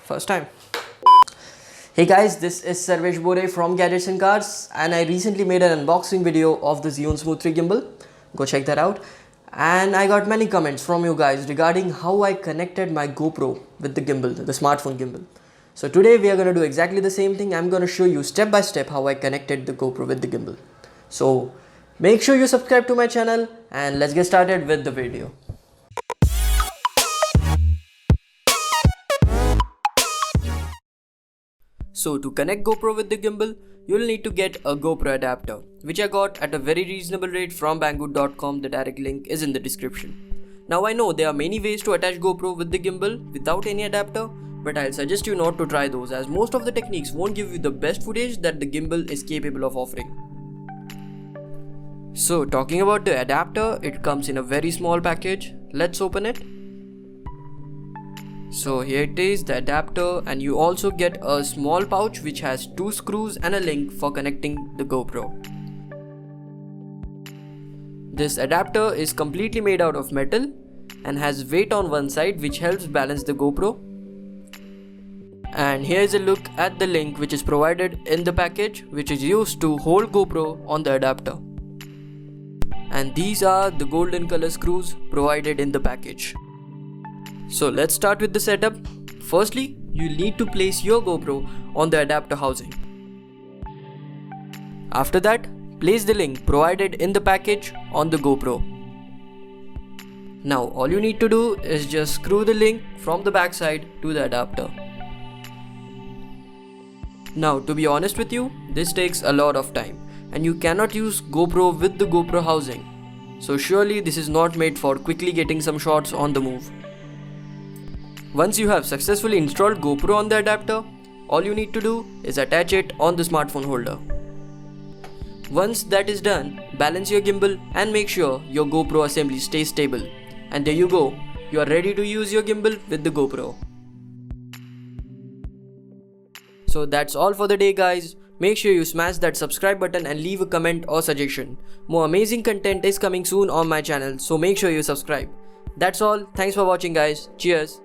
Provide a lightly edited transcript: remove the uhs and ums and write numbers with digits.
First time. Hey guys, this is Sarvesh Bode from Gadgets and Cars, and I recently made an unboxing video of the Zhiyun Smooth 3 gimbal. Go check that out. And I got many comments from you guys regarding how I connected my GoPro with the gimbal, the smartphone gimbal. So today we are going to do exactly the same thing. I'm going to show you step by step how I connected the GoPro with the gimbal. So make sure you subscribe to my channel and let's get started with the video. So to connect GoPro with the gimbal, you'll need to get a GoPro adapter, which I got at a very reasonable rate from banggood.com. The direct link is in the description. Now I know there are many ways to attach GoPro with the gimbal without any adapter, but I'll suggest you not to try those, as most of the techniques won't give you the best footage that the gimbal is capable of offering. So talking about the adapter, it comes in a very small package. Let's open it. So here it is, the adapter, and you also get a small pouch which has 2 screws and a link for connecting the GoPro. This adapter is completely made out of metal and has weight on one side which helps balance the GoPro. And here is a look at the link which is provided in the package, which is used to hold GoPro on the adapter. And these are the golden color screws provided in the package. So let's start with the setup. Firstly, you need to place your GoPro on the adapter housing. After that, place the link provided in the package on the GoPro. Now all you need to do is just screw the link from the back side to the adapter. Now to be honest with you, this takes a lot of time and you cannot use GoPro with the GoPro housing. So surely this is not made for quickly getting some shots on the move. Once you have successfully installed GoPro on the adapter, all you need to do is attach it on the smartphone holder. Once that is done, balance your gimbal and make sure your GoPro assembly stays stable. And there you go, you are ready to use your gimbal with the GoPro. So that's all for the day guys. Make sure you smash that subscribe button and leave a comment or suggestion. More amazing content is coming soon on my channel, so make sure you subscribe. That's all, thanks for watching guys, cheers.